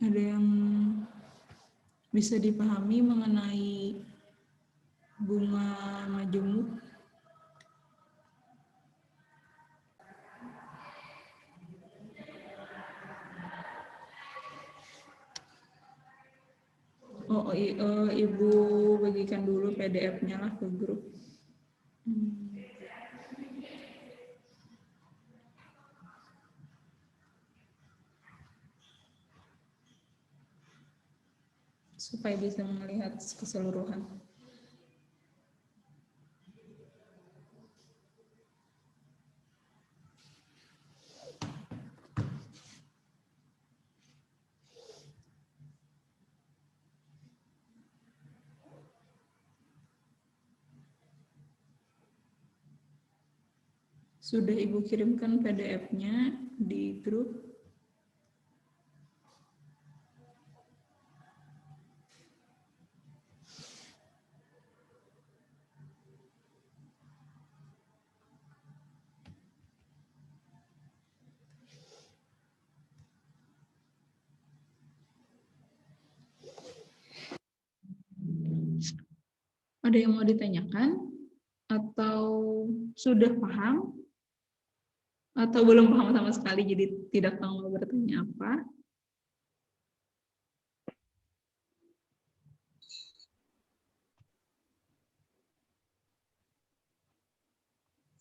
Ada yang bisa dipahami mengenai bunga majemuk? Ibu bagikan dulu PDF-nya lah ke grup. Supaya bisa melihat keseluruhan. Sudah Ibu kirimkan PDF-nya di grup. Ada yang mau ditanyakan? Atau sudah paham? Atau belum paham sama sekali, jadi tidak tahu mau bertanya apa?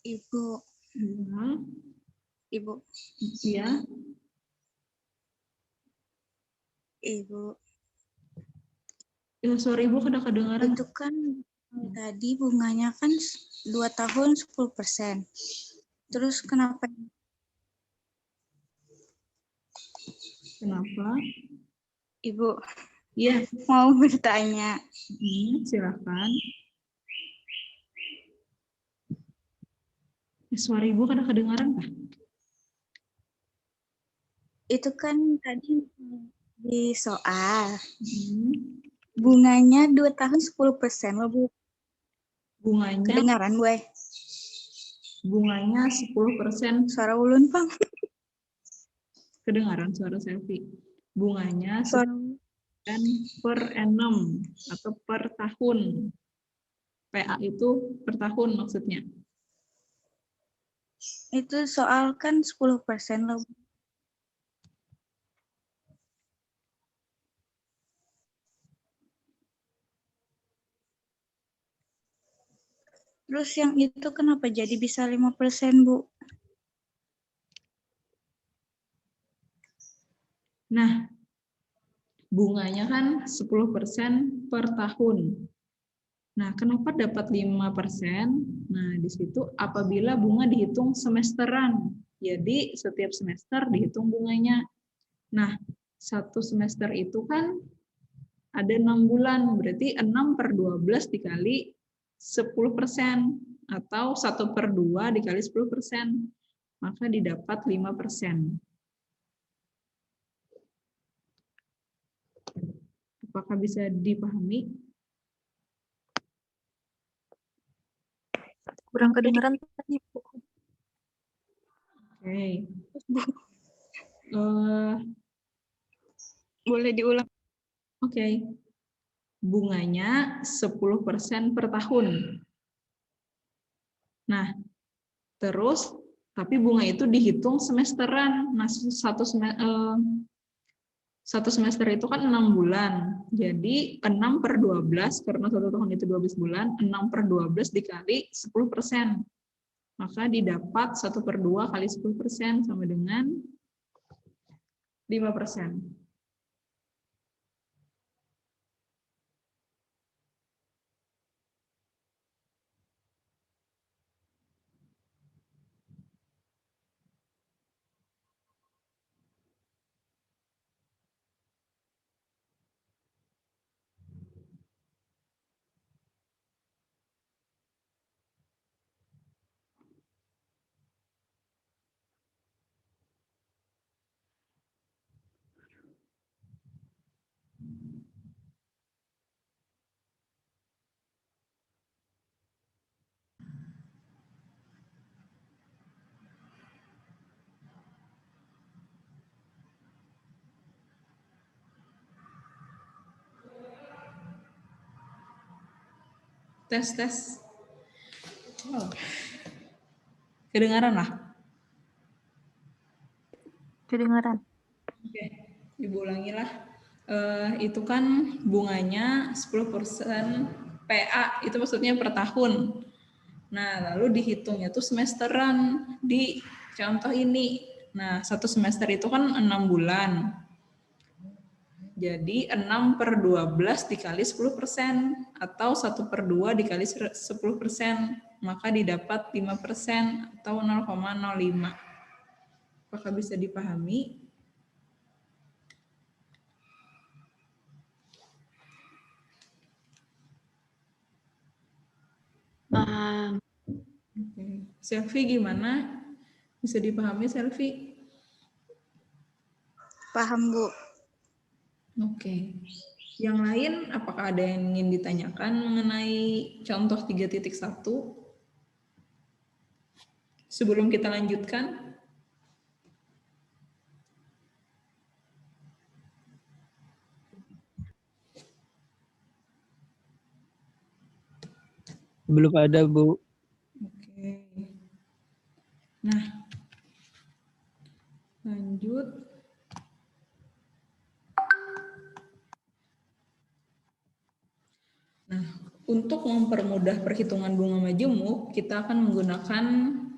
Ibu. Ya. Ibu. Ya. Ibu. Ya, suara Ibu kedengaran. Itu kan tadi bunganya kan 2 tahun 10%. Terus kenapa? Kenapa? Ibu. Iya. Mau bertanya. Silakan. Suara Ibu kedengaran Pak? Itu kan tadi di soal. Bunganya 2 tahun 10% loh, Bu. Bunganya. Kedengaran, Bu. Bunganya 10%. Suara ulun, Bang. Kedengaran suara Selfie. Bunganya 10% per annum atau per tahun. PA itu per tahun maksudnya. Itu soal kan 10% loh. Terus yang itu kenapa jadi bisa 5%, Bu? Nah, bunganya kan 10% per tahun. Nah, kenapa dapat 5%? Nah, di situ apabila bunga dihitung semesteran. Jadi, setiap semester dihitung bunganya. Nah, satu semester itu kan ada 6 bulan, berarti 6/12 dikali 10%, atau 1/2 dikali 10%, maka didapat 5%. Apakah bisa dipahami? Kurang kedengaran tadi, Bu. Oke. Boleh diulang? Oke. Bunganya 10% per tahun. Nah, terus tapi bunga itu dihitung semesteran. Nah, satu semester itu kan 6 bulan. Jadi 6/12, karena 1 tahun itu 12 bulan, 6/12 dikali 10%. Maka didapat 1/2 kali 10% sama dengan 5%. Tes. Oh. Kedengaran lah? Kedengaran. Oke, Ibu ulangi lah. Itu kan bunganya 10% PA, itu maksudnya per tahun. Nah, lalu dihitungnya tuh semesteran di contoh ini. Nah, satu semester itu kan 6 bulan. Jadi 6/12 dikali 10%, atau 1/2 dikali 10%, maka didapat 5% atau 0,05. Apakah bisa dipahami? Paham. Oke. Selfie gimana? Bisa dipahami, Selfie? Paham, Bu. Oke. Yang lain, apakah ada yang ingin ditanyakan mengenai contoh 3.1? Sebelum kita lanjutkan. Belum ada, Bu. Oke. Nah, lanjut. Nah, untuk mempermudah perhitungan bunga majemuk, kita akan menggunakan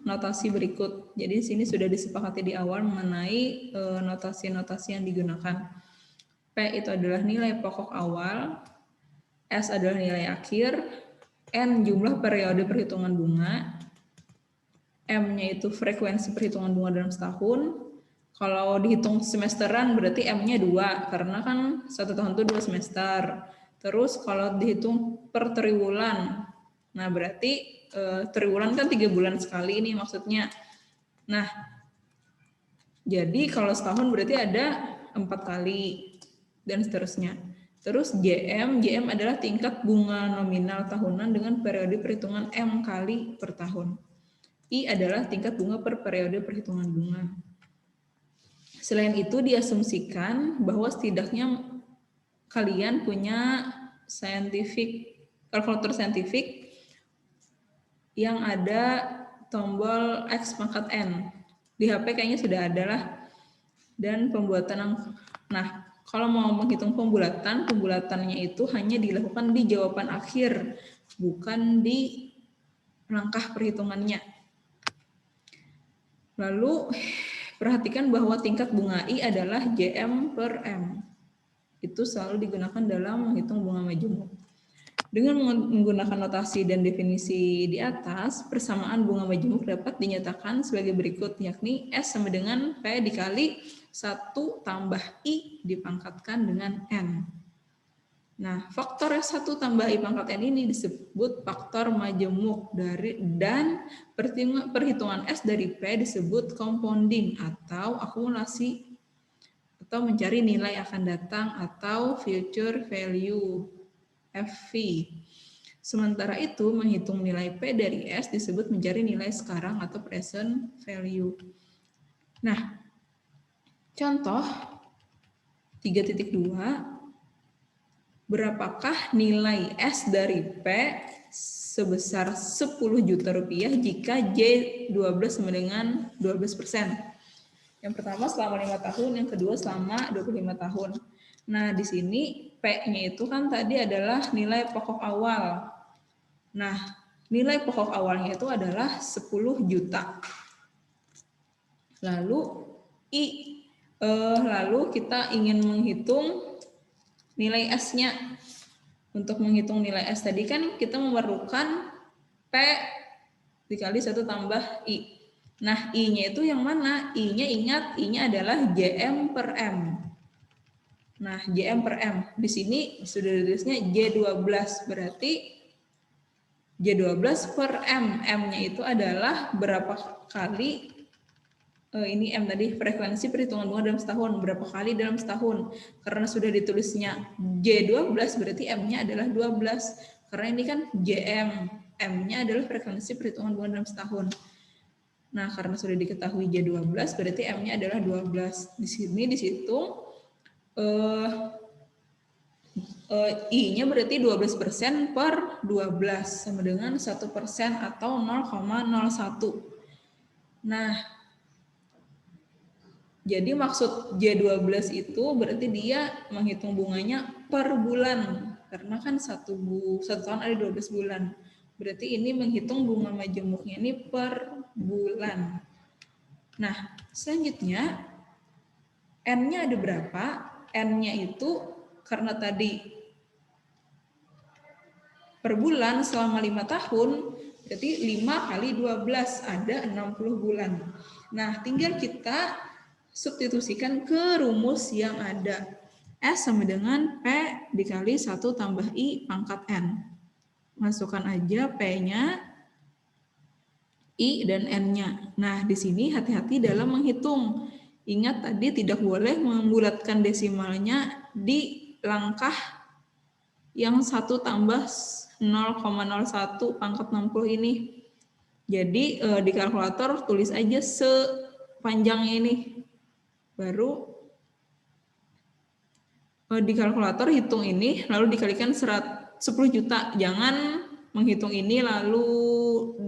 notasi berikut. Jadi di sini sudah disepakati di awal mengenai notasi-notasi yang digunakan. P itu adalah nilai pokok awal, S adalah nilai akhir, N jumlah periode perhitungan bunga, M-nya itu frekuensi perhitungan bunga dalam setahun. Kalau dihitung semesteran berarti M-nya 2, karena kan 1 tahun itu 2 semester. Terus kalau dihitung per triwulan, nah berarti triwulan kan 3 bulan sekali ini maksudnya. Nah, jadi kalau setahun berarti ada 4 kali, dan seterusnya. Terus JM adalah tingkat bunga nominal tahunan dengan periode perhitungan M kali per tahun. I adalah tingkat bunga per periode perhitungan bunga. Selain itu diasumsikan bahwa setidaknya kalian punya kalkulator saintifik yang ada tombol X pangkat N. Di HP kayaknya sudah ada lah. Dan pembuatan, nah kalau mau menghitung pembulatannya itu hanya dilakukan di jawaban akhir, bukan di langkah perhitungannya. Lalu perhatikan bahwa tingkat bunga I adalah JM per M. Itu selalu digunakan dalam menghitung bunga majemuk. Dengan menggunakan notasi dan definisi di atas, persamaan bunga majemuk dapat dinyatakan sebagai berikut, yakni S sama dengan P dikali 1 tambah I dipangkatkan dengan N. Nah, faktor S1 tambah I pangkat N ini disebut faktor majemuk dan perhitungan S dari P disebut compounding atau akumulasi atau mencari nilai akan datang atau future value FV. Sementara itu, menghitung nilai P dari S disebut mencari nilai sekarang atau present value. Nah, contoh 3.2, berapakah nilai S dari P sebesar 10 juta rupiah jika J12 sama dengan 12%? Yang pertama selama 5 tahun, yang kedua selama 25 tahun. Nah, di sini P-nya itu kan tadi adalah nilai pokok awal. Nah, nilai pokok awalnya itu adalah 10 juta. Lalu lalu kita ingin menghitung nilai S-nya. Untuk menghitung nilai S tadi kan kita memerlukan P dikali 1 tambah I. Nah, I-nya itu yang mana? I-nya ingat, I-nya adalah JM per M. Nah, JM per M. Di sini sudah ditulisnya J12, berarti J12 per M. M-nya itu adalah berapa kali, ini M tadi, frekuensi perhitungan bunga dalam setahun. Berapa kali dalam setahun? Karena sudah ditulisnya J12, berarti M-nya adalah 12. Karena ini kan JM. M-nya adalah frekuensi perhitungan bunga dalam setahun. Nah, karena sudah diketahui J12, berarti M-nya adalah 12. Di sini, di situ, I-nya berarti 12% per 12 sama dengan 1% atau 0,01. Nah, jadi maksud J12 itu berarti dia menghitung bunganya per bulan. Karena kan satu tahun ada 12 bulan. Berarti ini menghitung bunga majemuknya ini per bulan. Nah, selanjutnya N-nya ada berapa? N-nya itu karena tadi per bulan selama 5 tahun, berarti 5 kali 12 ada 60 bulan. Nah, tinggal kita substitusikan ke rumus yang ada. S sama dengan P dikali 1 tambah I pangkat N. Masukkan aja P-nya, I, dan N-nya. Nah, di sini hati-hati dalam menghitung. Ingat tadi tidak boleh membulatkan desimalnya di langkah yang 1 tambah 0,01 pangkat 60 ini. Jadi di kalkulator tulis aja sepanjangnya ini. Baru di kalkulator hitung ini, lalu dikalikan 10 juta. Jangan menghitung ini lalu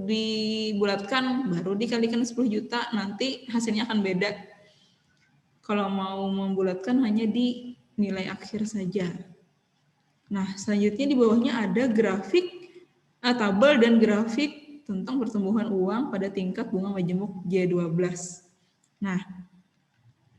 dibulatkan, baru dikalikan 10 juta, nanti hasilnya akan beda. Kalau mau membulatkan hanya di nilai akhir saja. Nah, selanjutnya di bawahnya ada grafik, tabel dan grafik tentang pertumbuhan uang pada tingkat bunga majemuk J12. Nah,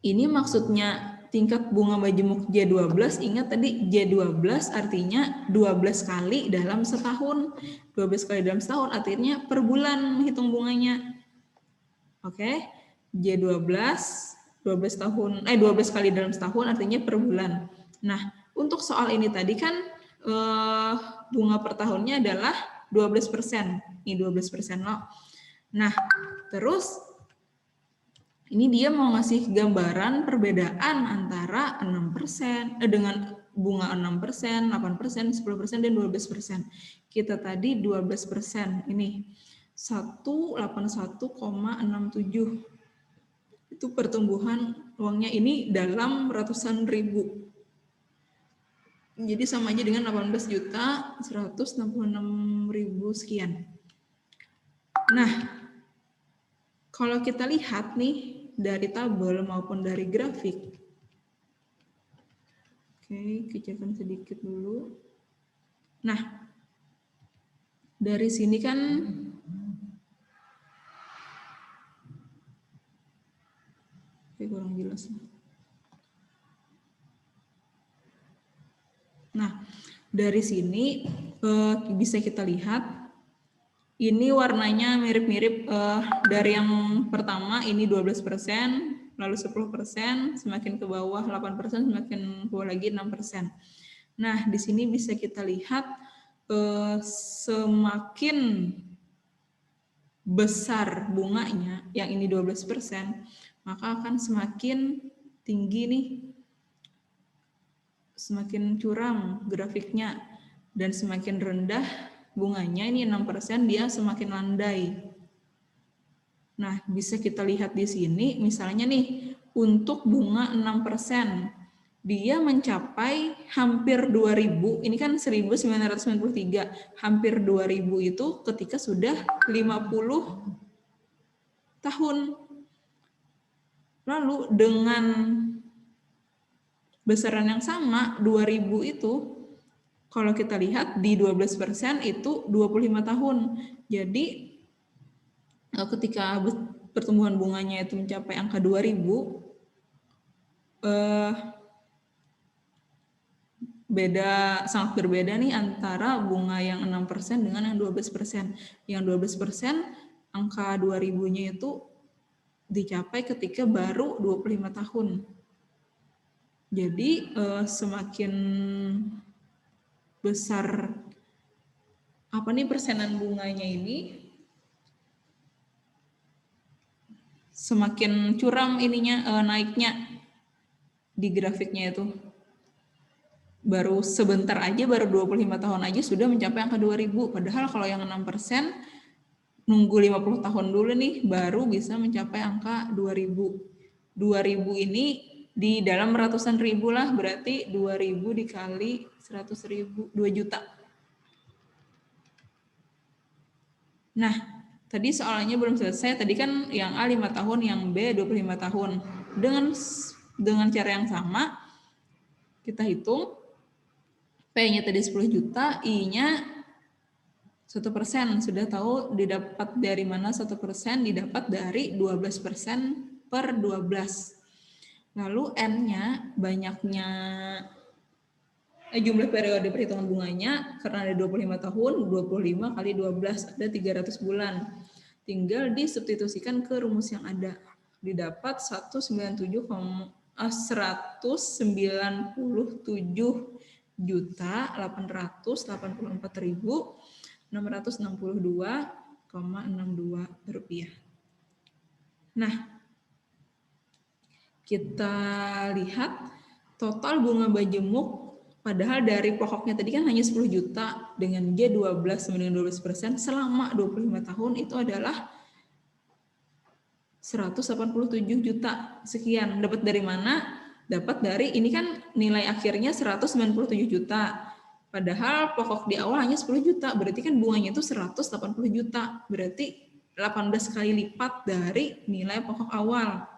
ini maksudnya tingkat bunga majemuk J12, ingat tadi J12 artinya 12 kali dalam setahun. 12 kali dalam setahun artinya per bulan menghitung bunganya. Oke, J12 12 kali dalam setahun artinya per bulan. Nah, untuk soal ini tadi kan bunga per tahunnya adalah 12%. Ini 12% loh. Nah, terus ini dia mau ngasih gambaran perbedaan antara 6% dengan bunga 6%, 8%, 10%, dan 12%. Kita tadi 12%. Ini 181,67. Itu pertumbuhan uangnya ini dalam ratusan ribu. Jadi sama aja dengan 18.166.000 sekian. Nah, kalau kita lihat nih dari tabel maupun dari grafik. Oke, kecilkan sedikit dulu. Nah, dari sini kan kurang jelas. Nah, dari sini bisa kita lihat ini warnanya mirip-mirip dari yang pertama ini 12%, lalu 10%, semakin ke bawah 8%, semakin ke bawah lagi 6%. Nah, di sini bisa kita lihat semakin besar bunganya, yang ini 12%, maka akan semakin tinggi nih, semakin curam grafiknya, dan semakin rendah bunganya, ini 6%, dia semakin landai. Nah, bisa kita lihat di sini, misalnya nih, untuk bunga 6%, dia mencapai hampir 2.000, ini kan 1993, hampir 2.000 itu ketika sudah 50 tahun. Lalu dengan besaran yang sama, 2.000 itu, kalau kita lihat di 12% itu 25 tahun. Jadi ketika pertumbuhan bunganya itu mencapai angka 2.000, sangat berbeda nih antara bunga yang 6% dengan yang 12%. Yang 12% angka 2.000-nya itu dicapai ketika baru 25 tahun. Jadi semakin besar persenan bunganya ini, semakin curam ininya naiknya di grafiknya itu. Baru sebentar aja, baru 25 tahun aja sudah mencapai angka 2.000. Padahal kalau yang 6% nunggu 50 tahun dulu nih baru bisa mencapai angka 2.000. 2.000 ini di dalam ratusan ribu lah, berarti 2.000 dikali 100.000, 2 juta. Nah, tadi soalnya belum selesai. Tadi kan yang A 5 tahun, yang B 25 tahun. Dengan cara yang sama, kita hitung P-nya tadi 10 juta, I-nya 1%. Sudah tahu didapat dari mana 1%? Didapat dari 12% per 12. Lalu N-nya banyaknya jumlah periode perhitungan bunganya, karena ada 25 tahun, 25 kali 12, ada 300 bulan. Tinggal disubstitusikan ke rumus yang ada. Didapat 197,884.662,62 rupiah. Nah, kita lihat total bunga bajemuk, padahal dari pokoknya tadi kan hanya 10 juta, dengan J12 sama dengan 12% selama 25 tahun itu adalah 187 juta sekian. Dapat dari mana? Dapat dari, ini kan nilai akhirnya 197 juta. Padahal pokok di awal hanya 10 juta, berarti kan bunganya itu 180 juta. Berarti 18 kali lipat dari nilai pokok awal.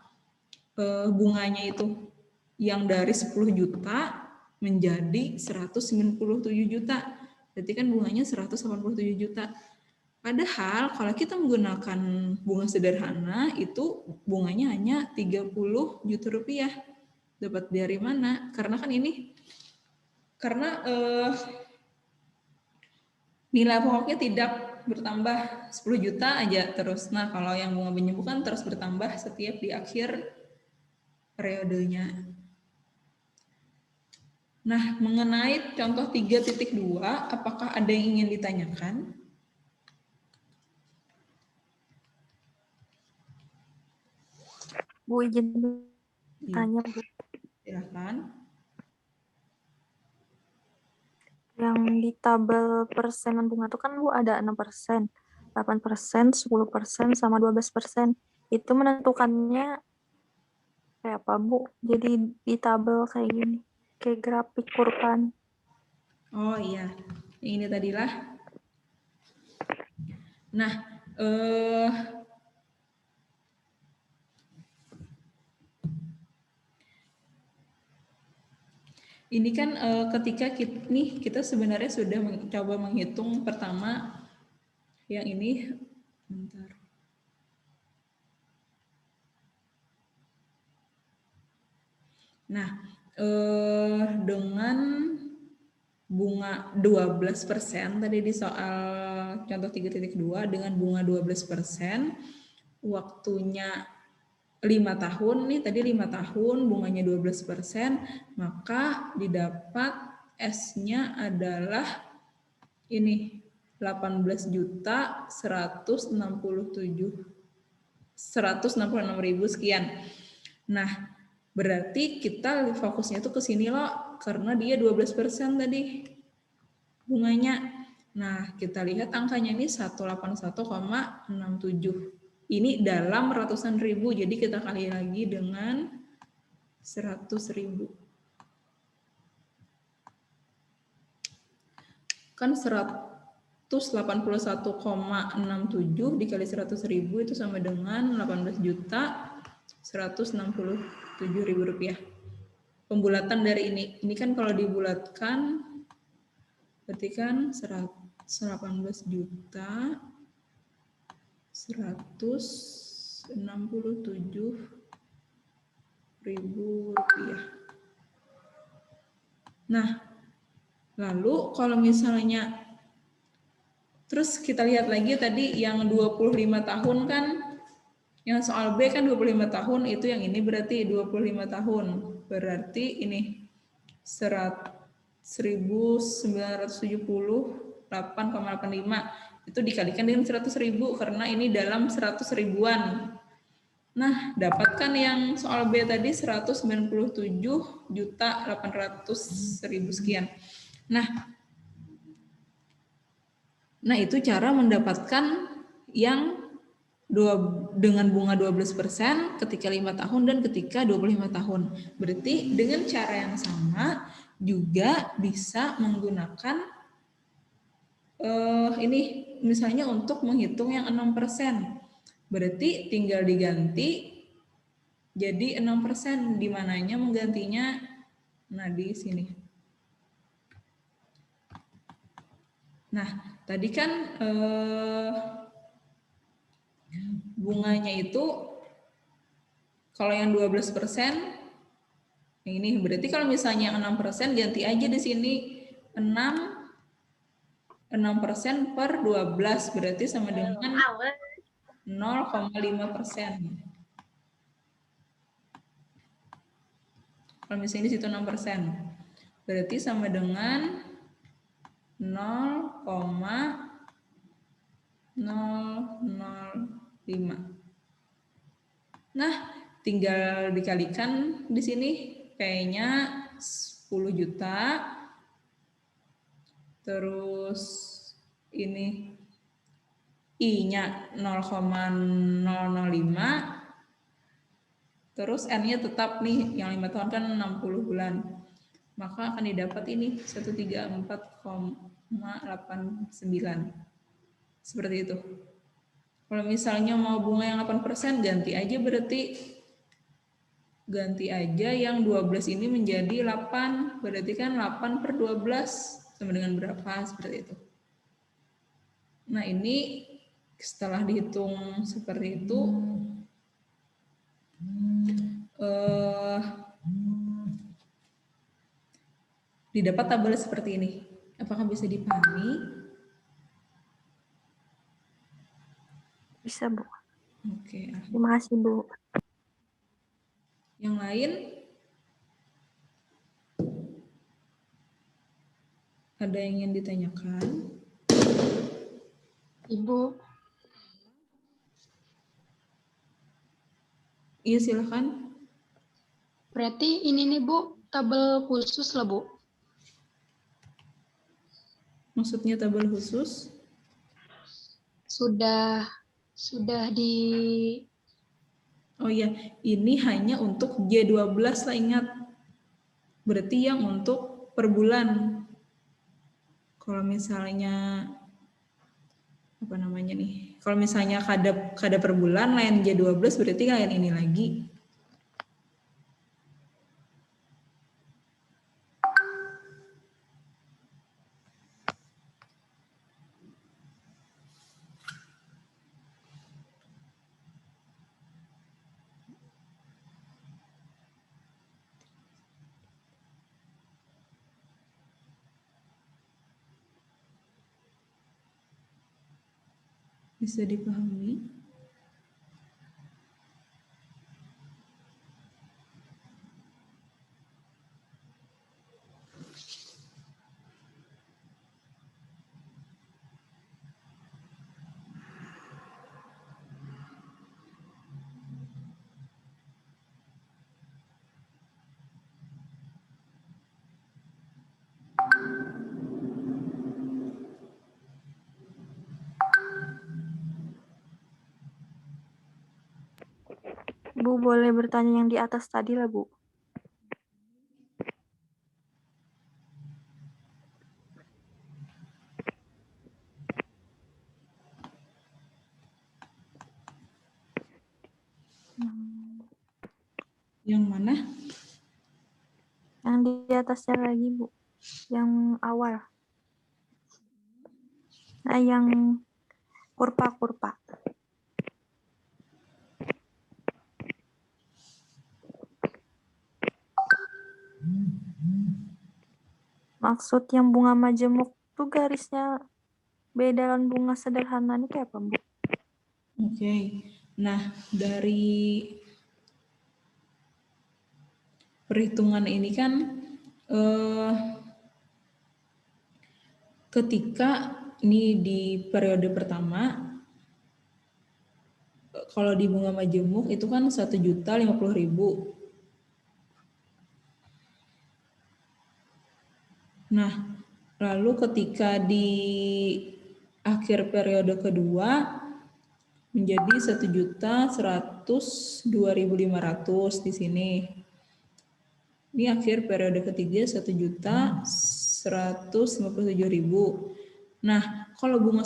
Bunganya itu yang dari 10 juta menjadi 197 juta. Berarti kan bunganya 187 juta. Padahal kalau kita menggunakan bunga sederhana itu bunganya hanya 30 juta rupiah. Dapat dari mana? Karena kan ini nilai pokoknya tidak bertambah 10 juta aja terus. Nah, kalau yang bunga bajemuk kan terus bertambah setiap di akhir periodenya. Nah, mengenai contoh 3.2, apakah ada yang ingin ditanyakan? Bu, izin tanya, Bu. Silakan. Yang di tabel persenan bunga itu kan Bu ada 6%, 8%, 10%, sama 12%. Itu menentukannya kayak apa, Bu? Jadi di tabel kayak gini, kayak grafik kurvan. Oh iya, yang ini tadilah. Nah, ini kan ketika kita sebenarnya sudah mencoba menghitung pertama yang ini, bentar. Nah, dengan bunga 12% tadi di soal contoh 3.2 dengan bunga 12%, waktunya 5 tahun nih, tadi 5 tahun bunganya 12%, maka didapat S-nya adalah ini 166.000 sekian. Nah, berarti kita fokusnya tuh ke sini loh, karena dia 12% tadi bunganya. Nah, kita lihat angkanya ini 181,67. Ini dalam ratusan ribu, jadi kita kali lagi dengan 100.000. Kan 181,67 dikali 100.000 itu sama dengan 18.167.000 rupiah. Pembulatan dari ini kan kalau dibulatkan berarti kan 18 juta 167.000 rupiah. Nah, lalu kalau misalnya terus kita lihat lagi tadi yang 25 tahun kan, yang soal B kan 25 tahun, itu yang ini berarti 25 tahun. Berarti ini 1.978,85 itu dikalikan dengan 100.000 karena ini dalam 100 ribuan. Nah, dapatkan yang soal B tadi 197.800.000 sekian. Nah, itu cara mendapatkan yang dengan bunga 12% ketika 5 tahun dan ketika 25 tahun. Berarti dengan cara yang sama juga bisa menggunakan ini misalnya untuk menghitung yang 6%. Berarti tinggal diganti jadi 6%, di mananya menggantinya nah di sini. Nah, tadi kan bunganya itu kalau yang 12% ini berarti kalau misalnya yang 6% ganti aja di sini 6% per 12 berarti sama dengan 0,5%. Kalau misalnya di situ 6%, berarti sama dengan 0,005. Nah, tinggal dikalikan di sini P-nya 10 juta. Terus ini I-nya 0,005. Terus N-nya tetap nih, yang 5 tahun kan 60 bulan. Maka akan didapat ini 134,89. Seperti itu. Kalau misalnya mau bunga yang 8%, ganti aja berarti. Ganti aja yang 12 ini menjadi 8. Berarti kan 8 per 12 sama dengan berapa? Seperti itu. Nah ini setelah dihitung seperti itu, didapat tabel seperti ini. Apakah bisa dipahami? Bisa, Bu. Oke. Terima kasih, Bu. Yang lain? Ada yang ingin ditanyakan? Ibu, Iya, silakan. berarti ini nih Bu, tabel khusus lah Bu. Maksudnya tabel khusus? Sudah di Oh iya, ini hanya untuk J12 lah, ingat. Berarti yang untuk per bulan. Kalau misalnya apa namanya nih? Kalau misalnya kada per bulan lain J12 berarti lain ini lagi. Bisa dipahami? Bu, boleh bertanya yang di atas tadi lah, Bu. Yang mana? Yang di atasnya lagi, Bu. Yang awal. Nah, yang kurpa-kurpa. Maksud yang bunga majemuk tuh garisnya beda dengan bunga sederhana ini kayak apa, Bu? Oke. Nah, dari perhitungan ini kan ketika ini di periode pertama, kalau di bunga majemuk itu kan 1.050.000. Nah, lalu ketika di akhir periode kedua, menjadi 1.102.500 di sini. Ini akhir periode ketiga 1.157.000. Nah, kalau bunga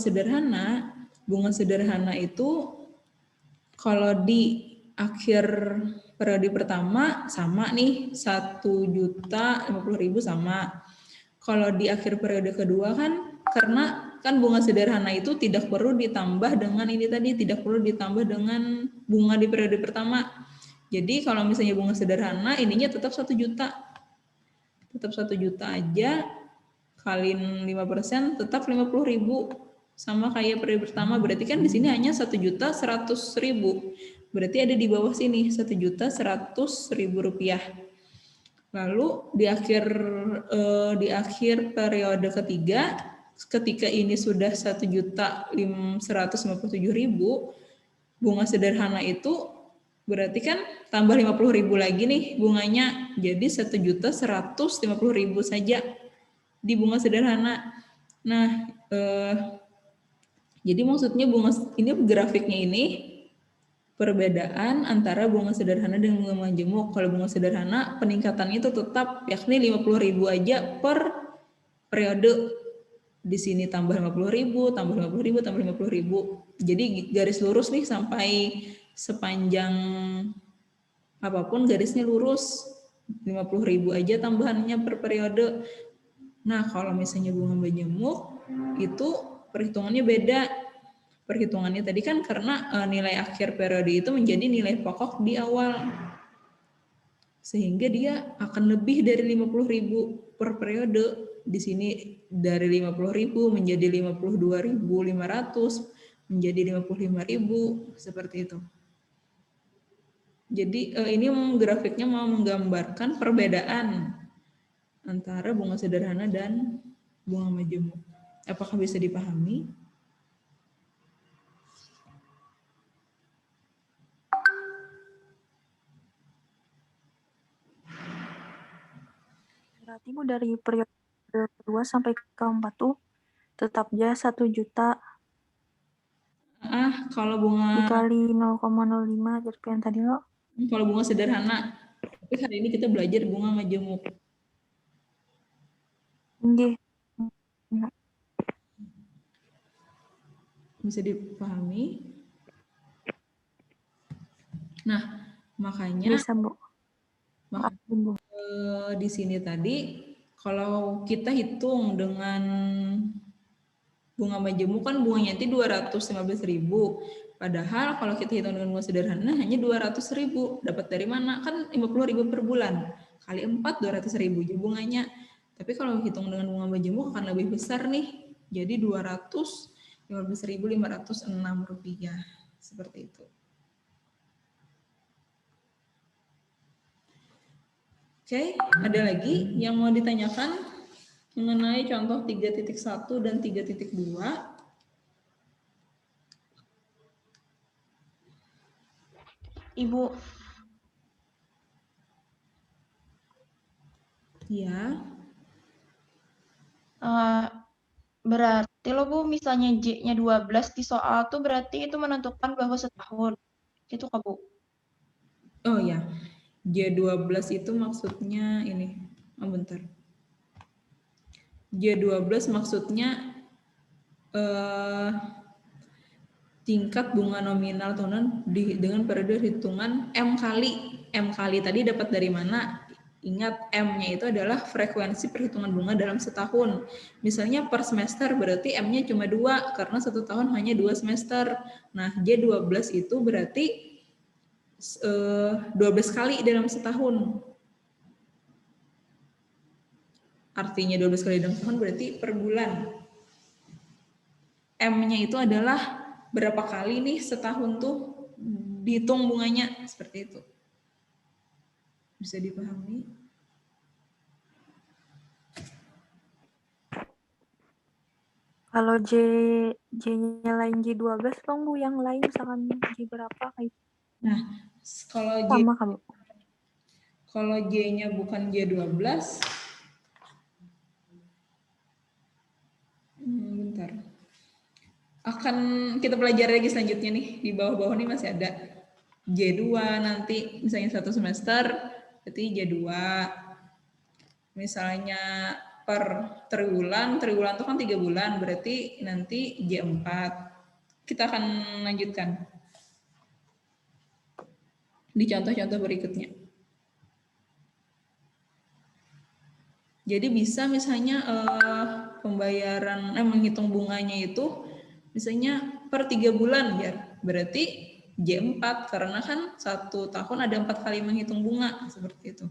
sederhana itu kalau di akhir periode pertama sama nih 1.050.000 sama. Kalau di akhir periode kedua kan karena kan bunga sederhana itu tidak perlu ditambah dengan ini tadi, tidak perlu ditambah dengan bunga di periode pertama. Jadi kalau misalnya bunga sederhana ininya tetap 1 juta. Tetap 1 juta aja kaliin 5% tetap 50.000 sama kayak periode pertama, berarti kan di sini hanya 1.100.000. Berarti ada di bawah sini 1.100.000 rupiah. Lalu di akhir periode ketiga, ketika ini sudah 1.157.000, bunga sederhana itu berarti kan tambah 50.000 lagi nih bunganya, jadi 1.150.000 saja di bunga sederhana. Nah, jadi maksudnya bunga ini grafiknya ini perbedaan antara bunga sederhana dan bunga majemuk. Kalau bunga sederhana peningkatannya itu tetap yakni 50.000 aja per periode. Di sini tambah 50.000, tambah 50.000, tambah 50.000. Jadi garis lurus nih sampai sepanjang apapun garisnya lurus. 50.000 aja tambahannya per periode. Nah, kalau misalnya bunga majemuk itu perhitungannya beda. Perhitungannya tadi kan karena nilai akhir periode itu menjadi nilai pokok di awal. Sehingga dia akan lebih dari 50.000 per periode. Di sini dari 50.000 menjadi 52.500, menjadi 55.000, seperti itu. Jadi ini grafiknya mau menggambarkan perbedaan antara bunga sederhana dan bunga majemuk. Apakah bisa dipahami? Berarti Bu dari periode kedua sampai keempat tuh tetap aja 1 juta Kalau bunga dikali 0,05 jadi yang tadi lo. Kalau bunga sederhana. Tapi hari ini kita belajar bunga majemuk. Nggih. Bisa dipahami? Nah, makanya Bisa, Bu. Bu. Di sini tadi kalau kita hitung dengan bunga majemuk kan bunganya nanti 215.000. Padahal kalau kita hitung dengan bunga sederhana hanya 200.000. Dapat dari mana? Kan 50.000 per bulan. Kali 4 200.000 jadi bunganya. Tapi kalau hitung dengan bunga majemuk akan lebih besar nih. Jadi 215.506 rupiah. Seperti itu. Oke, ada lagi yang mau ditanyakan mengenai contoh 3.1 dan 3.2? Ibu. Ya. Berarti lo Bu, misalnya J-nya 12 di soal tuh berarti itu menentukan bahwa setahun. Itu Kak Bu? Oh ya, J12 itu maksudnya ini. Oh bentar. J12 maksudnya tingkat bunga nominal tahunan dengan periode hitungan M kali. M kali tadi dapat dari mana? Ingat M-nya itu adalah frekuensi perhitungan bunga dalam setahun. Misalnya per semester berarti M-nya cuma 2 karena satu tahun hanya 2 semester. Nah, J12 itu berarti 12 kali dalam setahun. Artinya 12 kali dalam setahun berarti per bulan. M-nya itu adalah berapa kali nih setahun tuh dihitung bunganya, seperti itu. Bisa dipahami? Kalau J-nya lain J12 dong Bu, yang lain misalkan J berapa kayak. Nah, kalau sama kamu. Kalau J-nya bukan J12, bentar. akan kita pelajari lagi selanjutnya nih. Di bawah-bawah nih masih ada J2 nanti, misalnya satu semester, berarti J2. Misalnya per triwulan itu kan 3 bulan, berarti nanti J4. Kita akan lanjutkan di contoh-contoh berikutnya. Jadi bisa misalnya pembayaran, menghitung bunganya itu misalnya per 3 bulan ya, berarti J4 karena kan 1 tahun ada 4 kali menghitung bunga, seperti itu.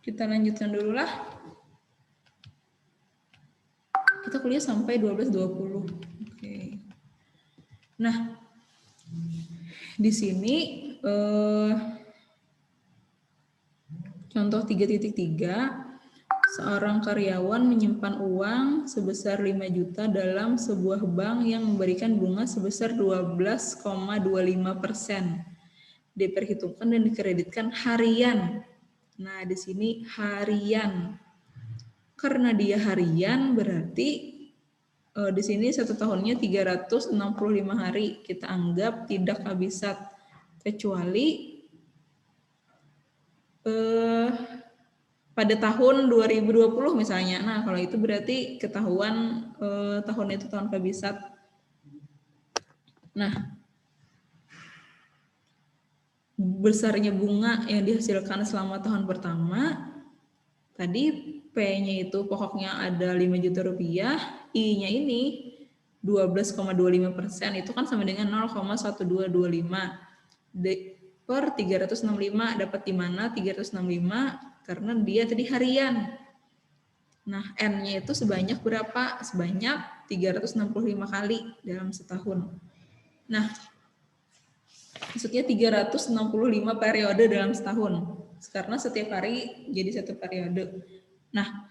Kita lanjutkan dulu lah. Kita kuliah sampai 12.20. Oke. Nah, di sini contoh 3.3, seorang karyawan menyimpan uang sebesar 5 juta dalam sebuah bank yang memberikan bunga sebesar 12,25%. Diperhitungkan dan dikreditkan harian. Nah, di sini harian. Karena dia harian berarti di sini 1 tahunnya 365 hari. Kita anggap tidak habisat kecuali pada tahun 2020 misalnya. Nah, kalau itu berarti ketahuan tahun itu tahun kabisat. Nah, besarnya bunga yang dihasilkan selama tahun pertama, tadi P-nya itu pokoknya ada 5 juta rupiah, I-nya ini 12,25%, itu kan sama dengan 0,1225. Per 365 dapat di mana 365 karena dia tadi harian. Nah, N-nya itu sebanyak berapa? Sebanyak 365 kali dalam setahun. Nah, maksudnya 365 periode dalam setahun. Karena setiap hari jadi 1 periode. Nah,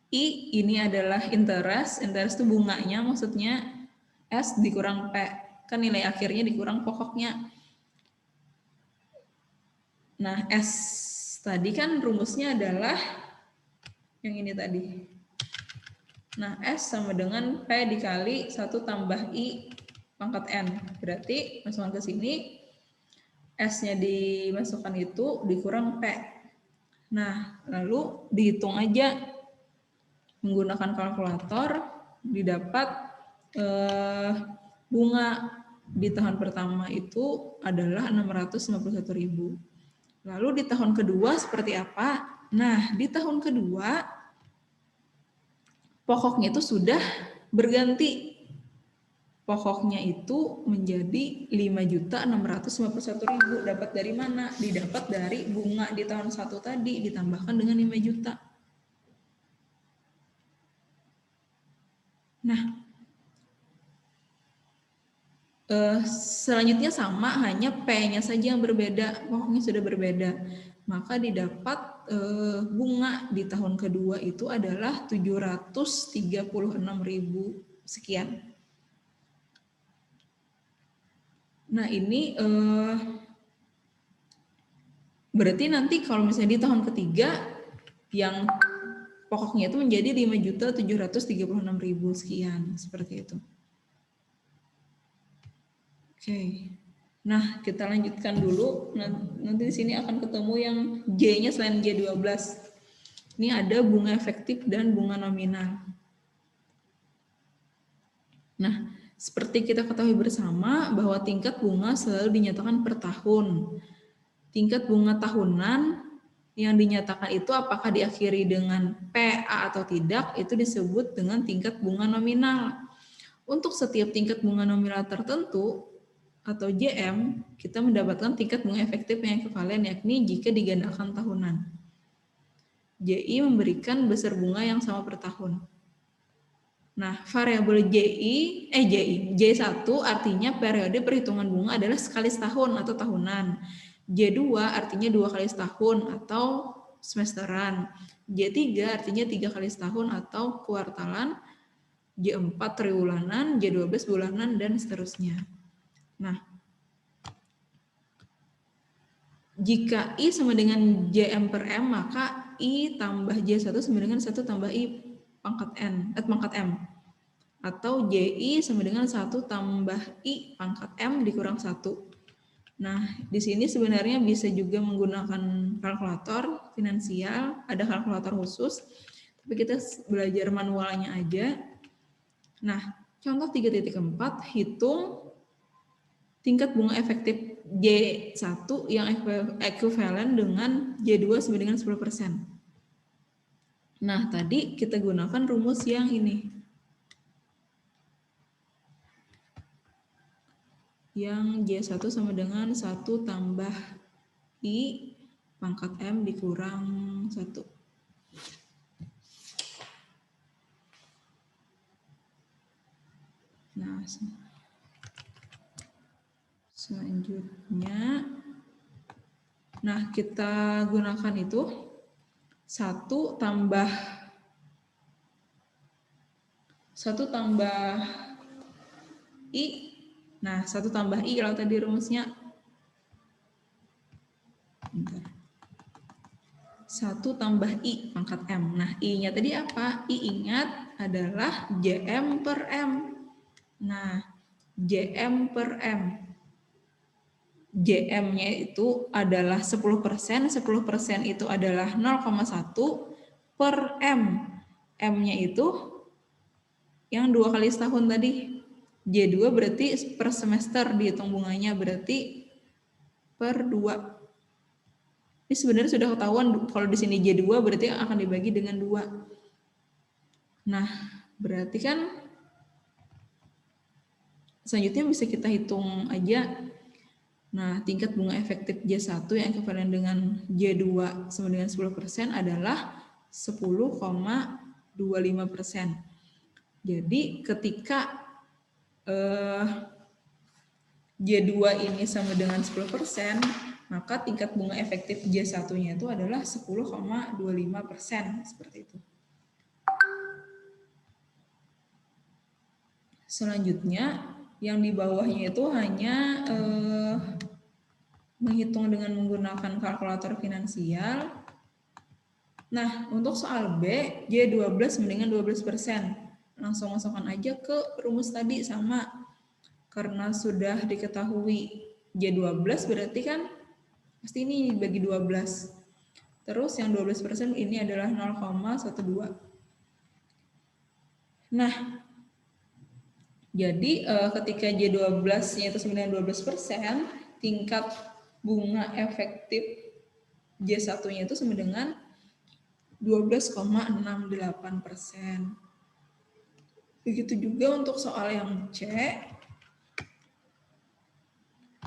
I ini adalah interest. Interest itu bunganya, maksudnya S dikurang P. Kan nilai akhirnya dikurang pokoknya. Nah, S tadi kan rumusnya adalah yang ini tadi. Nah, S sama dengan P dikali 1 tambah I pangkat N. Berarti masukkan ke sini, S-nya dimasukkan itu dikurang P. Nah, lalu dihitung aja menggunakan kalkulator, didapat bunga di tahun pertama itu adalah 651.000. Lalu di tahun kedua seperti apa? Nah, di tahun kedua pokoknya itu sudah berganti. Pokoknya itu menjadi 5.651.000. Dapat dari mana? Didapat dari bunga di tahun 1 tadi ditambahkan dengan 5 juta. Nah, selanjutnya sama, hanya P-nya saja yang berbeda, pokoknya sudah berbeda. Maka didapat bunga di tahun kedua itu adalah 736.000 sekian. Nah, ini berarti nanti kalau misalnya di tahun ketiga yang pokoknya itu menjadi 5.736.000 sekian, seperti itu. Oke. Nah, kita lanjutkan dulu. Nanti di sini akan ketemu yang J-nya selain J12. Ini ada bunga efektif dan bunga nominal. Nah, seperti kita ketahui bersama bahwa tingkat bunga selalu dinyatakan per tahun. Tingkat bunga tahunan yang dinyatakan itu apakah diakhiri dengan PA atau tidak, itu disebut dengan tingkat bunga nominal. Untuk setiap tingkat bunga nominal tertentu, atau JM, kita mendapatkan tingkat bunga efektif yang ekivalen, yakni jika digandakan tahunan. JI memberikan besar bunga yang sama per tahun. Nah, variabel J1 artinya periode perhitungan bunga adalah sekali setahun atau tahunan. J2 artinya 2 kali setahun atau semesteran. J3 artinya 3 kali setahun atau kuartalan. J4 triwulanan, J12 bulanan, dan seterusnya. Nah, jika I sama dengan JM per M, maka I tambah J1 sama dengan 1 tambah I pangkat M. Atau JI sama dengan 1 tambah I pangkat M dikurang 1. Nah, di sini sebenarnya bisa juga menggunakan kalkulator finansial, ada kalkulator khusus, tapi kita belajar manualnya aja. Nah, contoh 3.4, hitung tingkat bunga efektif J1 yang ekuivalen dengan J2 sama dengan 10%. Nah, tadi kita gunakan rumus yang ini. Yang J1 sama dengan 1 tambah I pangkat M dikurang 1. Nah, selanjutnya, nah kita gunakan itu 1 tambah I. Nah, 1 tambah I kalau tadi rumusnya. Bentar. 1 tambah I pangkat M. Nah, I-nya tadi apa? I ingat adalah JM per M. Nah, JM per M. JM-nya itu adalah 10%, 10% itu adalah 0,1 per M. M-nya itu yang 2 kali setahun tadi. J2 berarti per semester, dihitung bunganya berarti per 2. Ini sebenarnya sudah ketahuan kalau di sini J2 berarti akan dibagi dengan 2. Nah, berarti kan selanjutnya bisa kita hitung aja. Nah, tingkat bunga efektif J1 yang ekuivalen dengan J2 sama dengan 10% adalah 10,25%. Jadi ketika J2 ini sama dengan 10%, maka tingkat bunga efektif J1-nya itu adalah 10,25%, seperti itu. Selanjutnya, yang di bawahnya itu hanya menghitung dengan menggunakan kalkulator finansial. Nah, untuk soal B, J12 sama dengan 12%. Langsung masukkan aja ke rumus tadi sama. Karena sudah diketahui J12 berarti kan pasti ini bagi 12. Terus yang 12% ini adalah 0,12. Nah, jadi ketika J12-nya itu 12%, tingkat bunga efektif J1-nya itu sama dengan 12,68%. Begitu juga untuk soal yang C.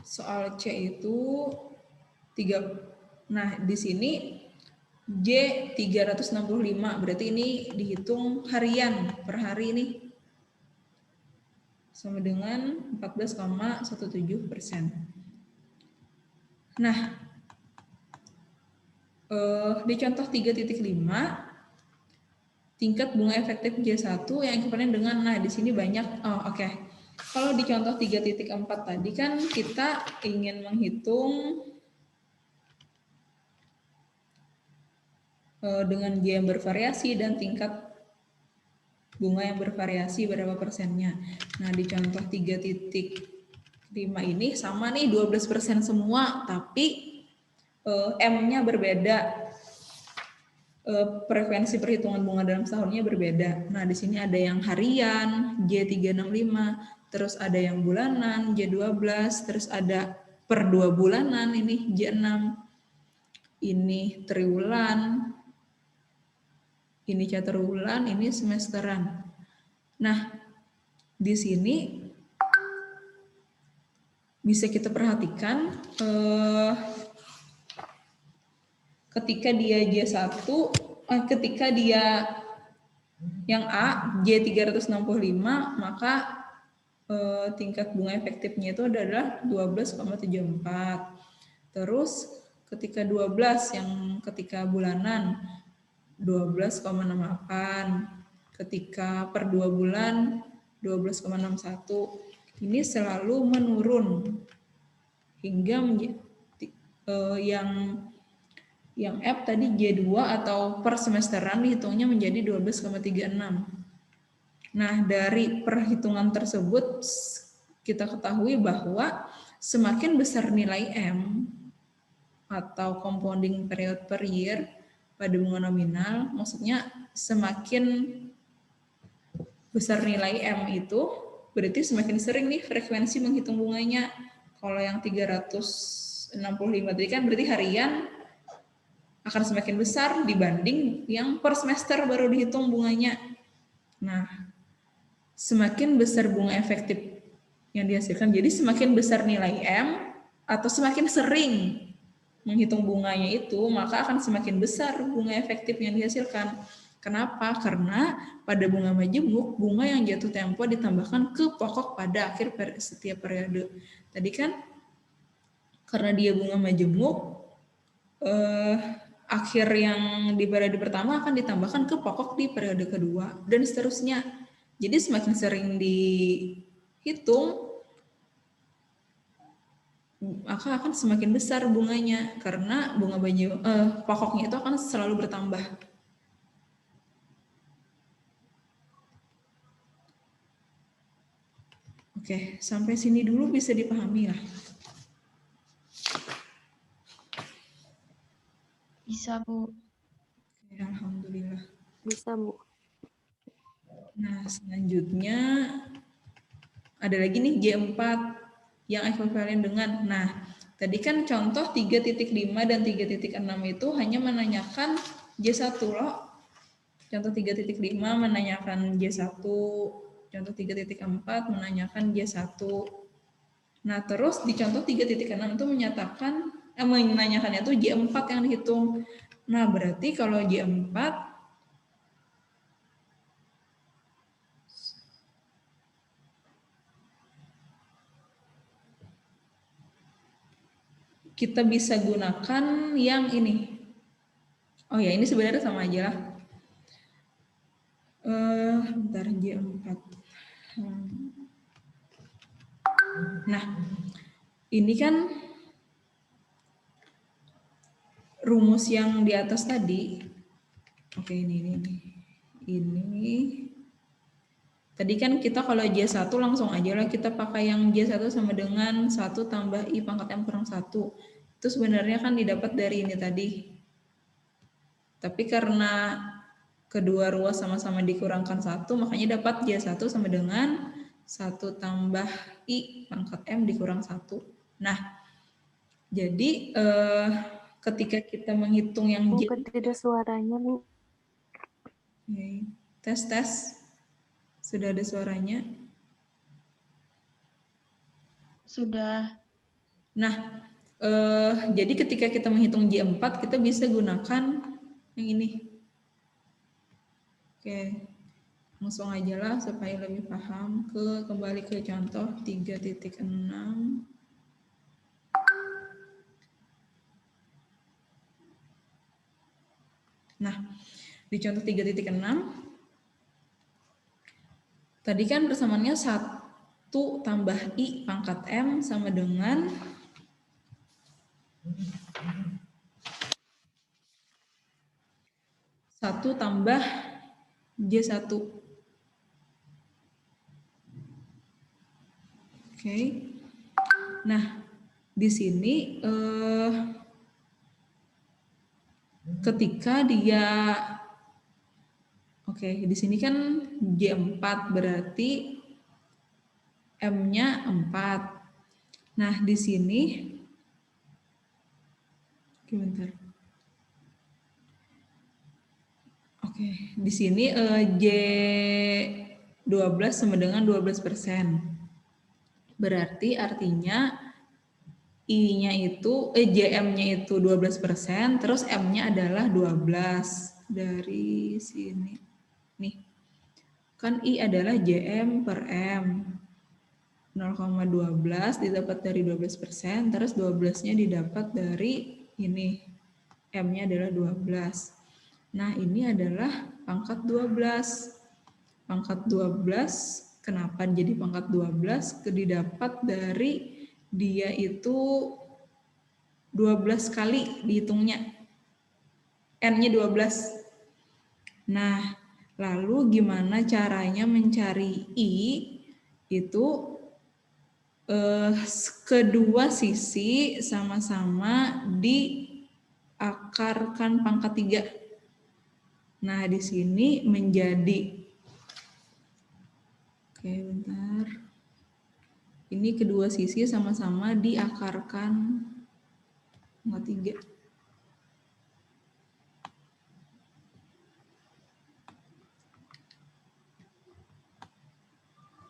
Soal C itu 3. Nah, di sini J 365, berarti ini dihitung harian per hari ini. Sama dengan 14,17%. Nah, di contoh 3.5, tingkat bunga efektif J1 yang ekuivalen dengan, nah di sini banyak, oke. Kalau di contoh 3.4 tadi kan kita ingin menghitung dengan J yang bervariasi dan tingkat bunga yang bervariasi berapa persennya. Nah, di contoh 3.5 ini sama nih 12% semua, tapi M-nya berbeda. Frekuensi perhitungan bunga dalam setahunnya berbeda. Nah, di sini ada yang harian, J365, terus ada yang bulanan, J12, terus ada per 2 bulanan, ini J6, ini triwulan, ini caturawulan, ini semesteran. Nah, di sini bisa kita perhatikan ketika dia J1, ketika dia yang A, J365, maka tingkat bunga efektifnya itu adalah 12,74. Terus ketika 12 yang ketika bulanan 12,68. Ketika per 2 bulan 12,61. ini selalu menurun hingga yang F tadi J2 atau per semesteran dihitungnya menjadi 12,36. Nah, dari perhitungan tersebut kita ketahui bahwa semakin besar nilai M atau compounding period per year pada bunga nominal, maksudnya semakin besar nilai M itu berarti semakin sering nih frekuensi menghitung bunganya. Kalau yang 365 tadi kan berarti harian akan semakin besar dibanding yang per semester baru dihitung bunganya. Nah, semakin besar bunga efektif yang dihasilkan, jadi semakin besar nilai M atau semakin sering menghitung bunganya itu, maka akan semakin besar bunga efektif yang dihasilkan. Kenapa? Karena pada bunga majemuk, bunga yang jatuh tempo ditambahkan ke pokok pada akhir setiap periode. Tadi kan karena dia bunga majemuk, akhir yang di periode pertama akan ditambahkan ke pokok di periode kedua, dan seterusnya. Jadi semakin sering dihitung, maka akan semakin besar bunganya, karena bunga pokoknya itu akan selalu bertambah. Oke, sampai sini dulu bisa dipahami ya? Bisa, Bu. Oke, alhamdulillah. Bisa, Bu. Nah, selanjutnya ada lagi nih J4 yang ekuivalen dengan, nah tadi kan contoh 3.5 dan 3.6 itu hanya menanyakan J1 loh. Contoh 3.5 menanyakan J1, contoh 3.4 menanyakan J1. Nah, terus di contoh 3.6 itu menanyakannya itu J4 yang dihitung. Nah, berarti kalau J4 kita bisa gunakan yang ini. Oh ya, ini sebenarnya sama aja lah. Bentar, J4. Nah, ini kan rumus yang di atas tadi. Oke, ini. Tadi kan kita kalau J1 langsung aja lah kita pakai yang J1 sama dengan 1 tambah I pangkat M kurang 1. Itu sebenarnya kan didapat dari ini tadi. Tapi karena kedua ruas sama-sama dikurangkan 1, makanya dapat J1 sama dengan 1 tambah I pangkat M dikurang 1. Nah, jadi ketika kita menghitung yang Bu, J... tidak suaranya, Bu. Tes. Sudah ada suaranya? Sudah. Nah, jadi ketika kita menghitung J4, kita bisa gunakan yang ini. Oke, langsung aja lah supaya lebih paham. Kembali ke contoh 3.6. Nah, di contoh 3.6, tadi kan persamaannya 1 tambah I pangkat M sama dengan 1 tambah J1. Oke. Nah, di sini ketika dia di sini kan J4 berarti M-nya 4. Nah, di sini bentar. Di sini J12 sama dengan 12%. Berarti artinya I-nya itu JM-nya itu 12%, terus M-nya adalah 12 dari sini. Nih. Kan I adalah JM per M. 0,12 didapat dari 12%, terus 12-nya didapat dari ini. M-nya adalah 12. Nah, ini adalah pangkat 12. Pangkat 12 Kenapa jadi pangkat 12? Didapat dari dia itu 12 kali dihitungnya. N-nya 12. Nah, lalu gimana caranya mencari I? Itu kedua sisi sama-sama diakarkan pangkat 3. Nah, di sini menjadi, oke bentar, ini kedua sisi sama-sama diakarkan pangkat 3.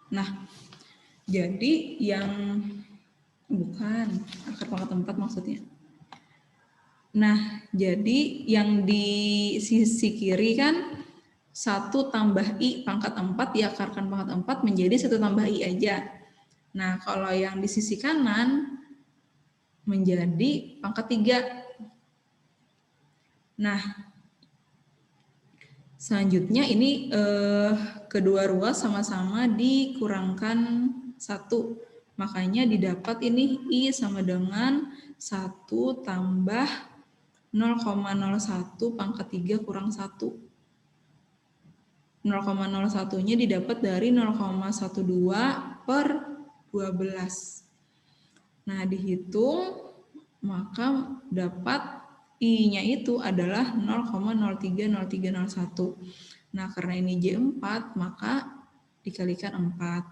Nah, jadi yang bukan akar pangkat 4 maksudnya. Nah, jadi yang di sisi kiri kan 1 tambah I pangkat 4 diakarkan pangkat 4 menjadi 1 tambah I aja. Nah, kalau yang di sisi kanan menjadi pangkat 3. Nah, selanjutnya ini kedua ruas sama-sama dikurangkan 1. Makanya didapat ini I sama dengan 1 tambah 0,01 pangkat 3 kurang 1. 0,01-nya didapat dari 0,12 per 12. Nah, dihitung maka dapat I-nya itu adalah 0,030301. Nah, karena ini J4, maka dikalikan 4.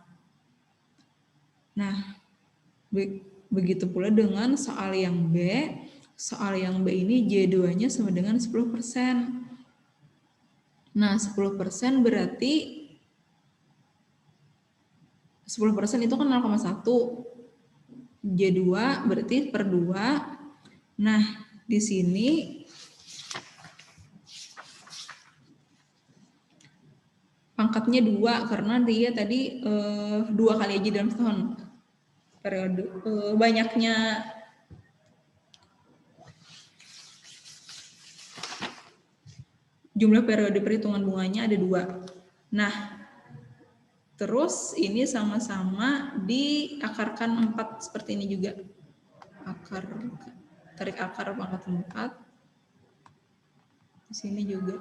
Nah, begitu pula dengan soal yang B. Soal yang B ini J2-nya sama dengan 10%. Nah, 10% berarti 10% itu kan 0,1. J2 berarti per 2. Nah, di sini pangkatnya 2 karena dia tadi 2 kali aja dalam setahun. Periode banyaknya jumlah periode perhitungan bunganya ada 2. Nah, terus ini sama-sama diakarkan 4 seperti ini juga. Tarik akar pangkat 4. Di sini juga.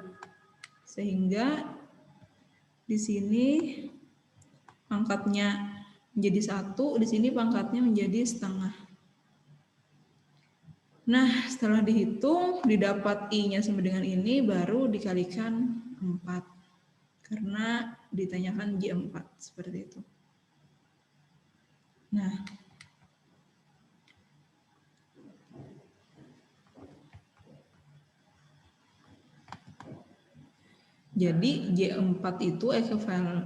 Sehingga di sini pangkatnya menjadi 1, di sini pangkatnya menjadi setengah. Nah, setelah dihitung, didapat I-nya sama dengan ini, baru dikalikan 4. Karena ditanyakan J4, seperti itu. Nah, jadi J4 itu ekuivalen,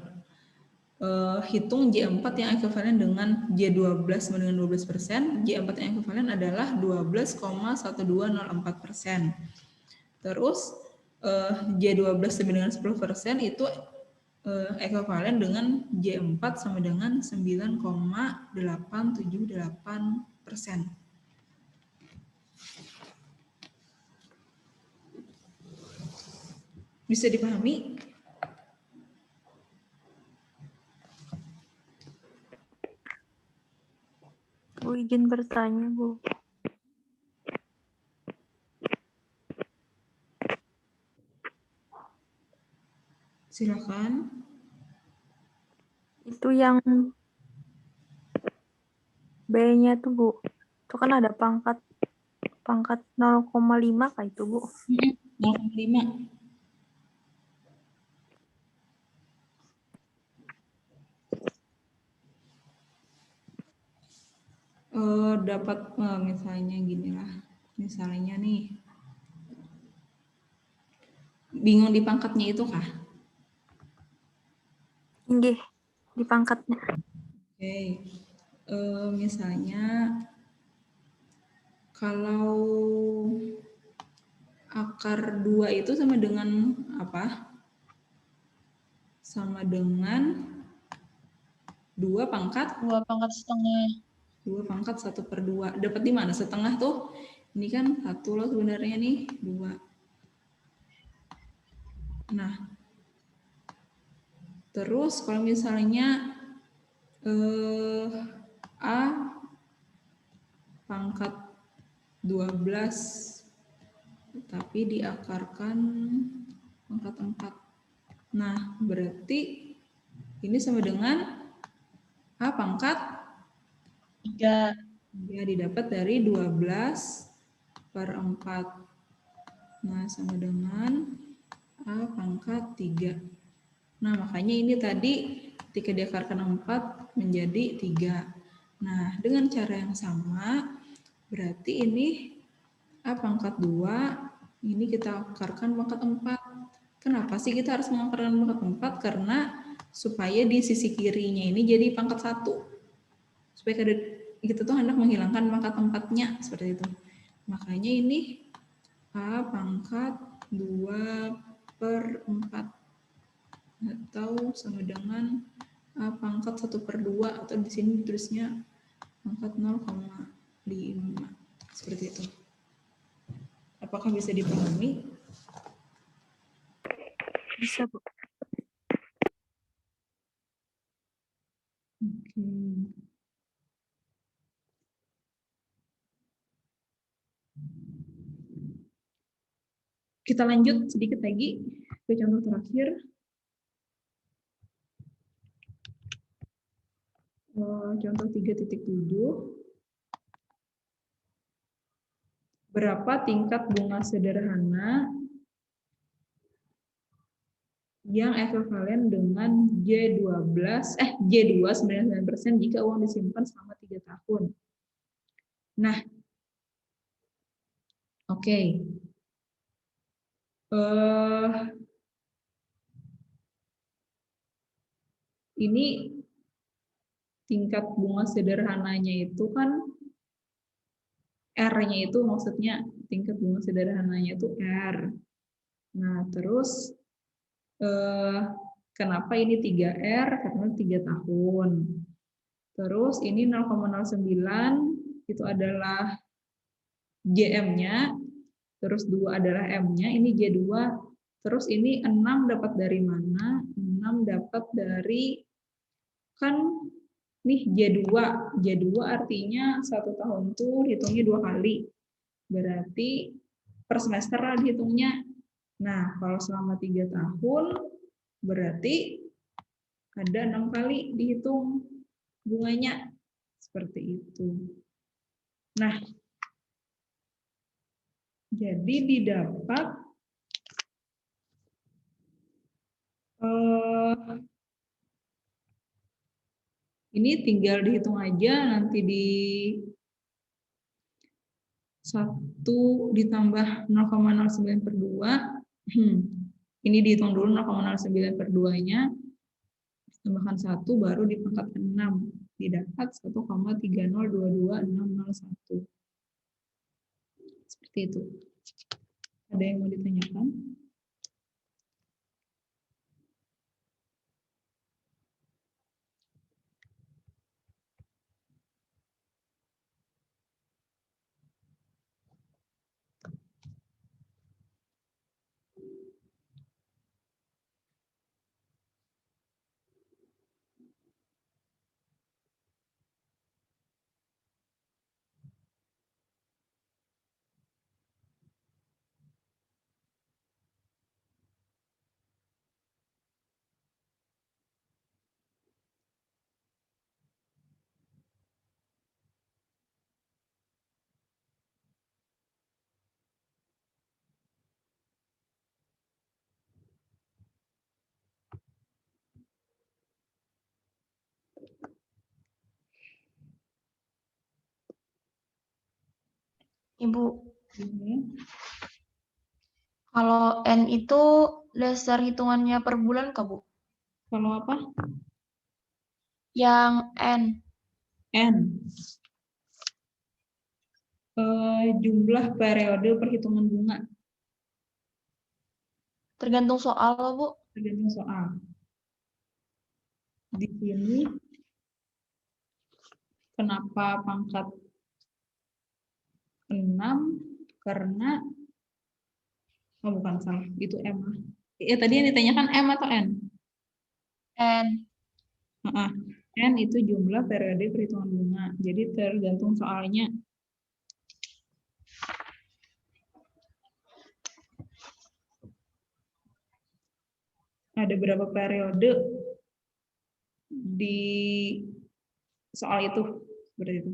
hitung J4 yang ekuivalen dengan J12 sama dengan 12%, J4 yang ekuivalen adalah 12,1204%. Terus J12 sama dengan 10% itu ekuivalen dengan J4 sama dengan 9,878%. Bisa dipahami? Bu, izin bertanya, Bu. Silakan. Itu yang B-nya tuh, Bu. Itu kan ada pangkat 0,5 kah itu, Bu? 0,5. Dapat misalnya gini lah. Misalnya nih. Bingung di pangkatnya itu kah? Nggih, di pangkatnya. Oke. Misalnya kalau akar 2 itu sama dengan apa? Sama dengan 2 pangkat? 2 pangkat setengah. 2 pangkat 1/2. Dapat di mana? Setengah tuh. Ini kan 1 loh sebenarnya nih. 2. Nah. Terus kalau misalnya A pangkat 12 tapi diakarkan pangkat 4. Nah, berarti ini sama dengan A pangkat 3. ya didapat dari 12/4. Nah, sama dengan A pangkat 3. Nah, makanya ini tadi ketika diakarkan 4 menjadi 3. Nah, dengan cara yang sama, berarti ini A pangkat 2, ini kita akarkan pangkat 4. Kenapa sih kita harus mengakarkan pangkat 4? Karena supaya di sisi kirinya ini jadi pangkat 1. Supaya kita tuh hendak menghilangkan pangkat 4-nya, seperti itu. Makanya ini A pangkat 2/4 atau sama dengan A pangkat 1/2 atau di sini tulisnya pangkat 0,5 seperti itu. Apakah bisa dipahami? Bisa, Bu. Oke. Kita lanjut sedikit lagi ke contoh terakhir. Contoh 3.7. Berapa tingkat bunga sederhana yang ekuivalen dengan J2 99% jika uang disimpan selama 3 tahun. Nah, oke. Ini tingkat bunga sederhananya itu kan R-nya itu maksudnya tingkat bunga sederhananya itu R. Nah, terus kenapa ini 3R? Karena 3 tahun. Terus ini 0,09 itu adalah JM-nya, terus 2 adalah M-nya, ini J2. Terus ini 6 dapat dari mana? 6 dapat dari, kan nih J2. J2 artinya 1 tahun tuh hitungnya 2 kali. Berarti per semester lah dihitungnya. Nah, kalau selama 3 tahun, berarti ada 6 kali dihitung bunganya. Seperti itu. Nah, jadi didapat ini tinggal dihitung aja, nanti di 1 ditambah 0,09/2. Ini dihitung dulu 0,09/2-nya, tambahkan 1 baru dipangkat 6. Didapat 1,3022601. Seperti itu. Ada yang mau ditanyakan? Ibu, Ini. kalau N itu dasar hitungannya per bulan kah, Bu? Kalau apa? Yang N. N. Jumlah periode perhitungan bunga. Tergantung soal loh, Bu. Tergantung soal. Di sini kenapa pangkat 6? Karena bukan salah, itu M. Ya tadi yang ditanyakan M atau N? N. N itu jumlah periode perhitungan bunga. Jadi tergantung soalnya. Ada berapa periode di soal itu, seperti itu.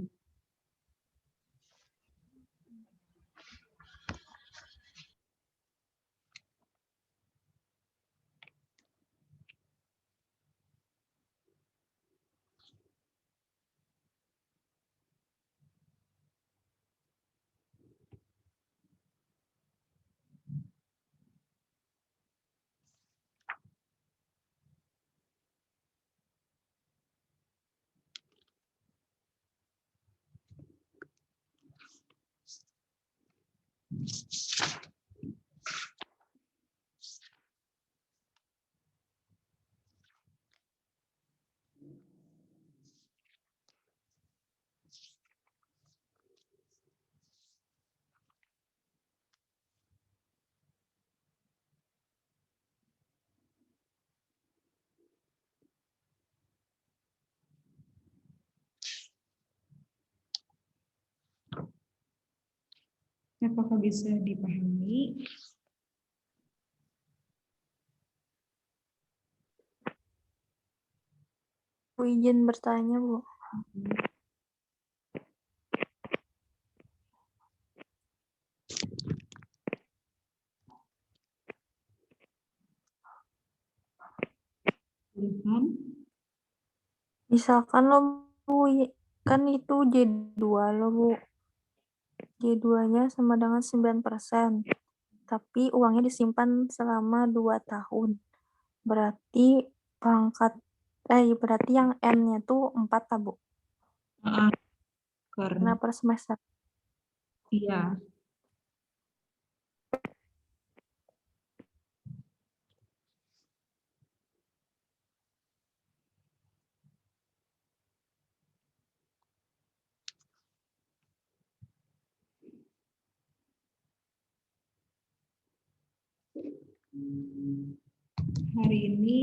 Apakah bisa dipahami? Bu, izin bertanya, Bu. Misalkan lo, Bu, kan itu J2 lo, Bu. J2-nya sama dengan 9%. Tapi uangnya disimpan selama 2 tahun. Berarti berarti yang N-nya tuh 4, tak, Bu? Karena per semester. Iya. Hari ini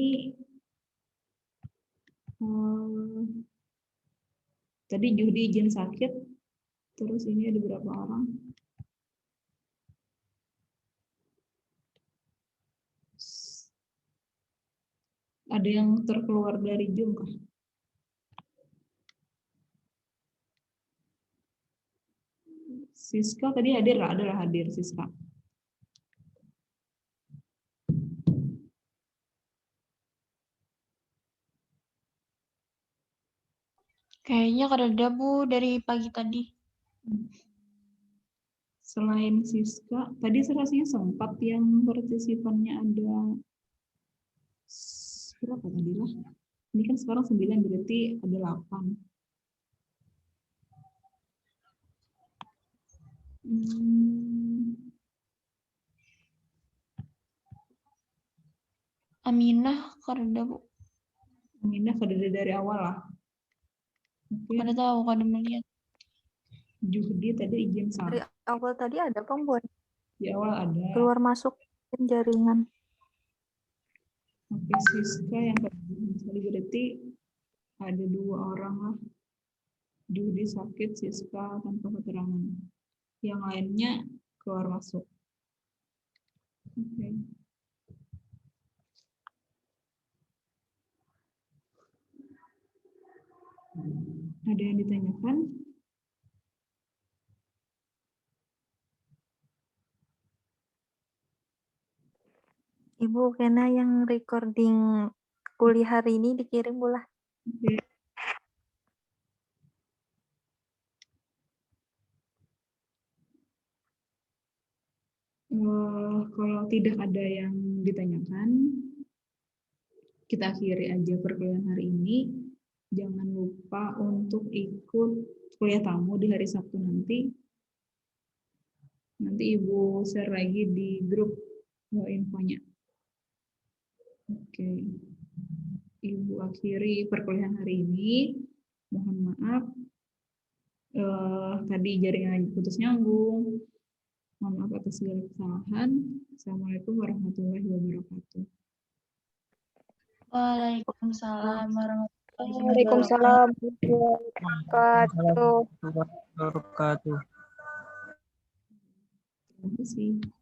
tadi Juhdi izin sakit, terus ini ada berapa orang? Ada yang terkeluar dari Zoom kah? Siska tadi hadir, adalah hadir Siska. Kayaknya kereda, Bu, dari pagi tadi. Selain Siska, tadi serasanya sempat yang partisipannya ada berapa tadi lah? Ini kan sekarang 9, berarti ada 8. Aminah kereda, Bu. Aminah kerja dari awal lah. Oke. Kada tahu, kada melihat. Juhdi tadi izin Dari sakit. awal tadi ada buat Di awal ada. keluar masuk jaringan. Oke, Siska yang tadi berarti ada 2 orang lah. Juhdi sakit, Siska tanpa keterangan. Yang lainnya keluar masuk. Oke. Ada yang ditanyakan? Ibu, kena yang recording kuliah hari ini dikirim pula. Oke. Kalau tidak ada yang ditanyakan, kita akhiri aja perkuliahan hari ini. Jangan lupa untuk ikut kuliah tamu di hari Sabtu nanti. Nanti Ibu share lagi di grup infonya. Oke. Ibu akhiri perkuliahan hari ini. Mohon maaf. Tadi jaringan putus nyambung. Mohon maaf atas segala kesalahan. Assalamualaikum warahmatullahi wabarakatuh. Waalaikumsalam warahmatullahi wabarakatuh. Waalaikumsalam warahmatullahi wabarakatuh. Waalaikumsalam warahmatullahi wabarakatuh. Terima kasih.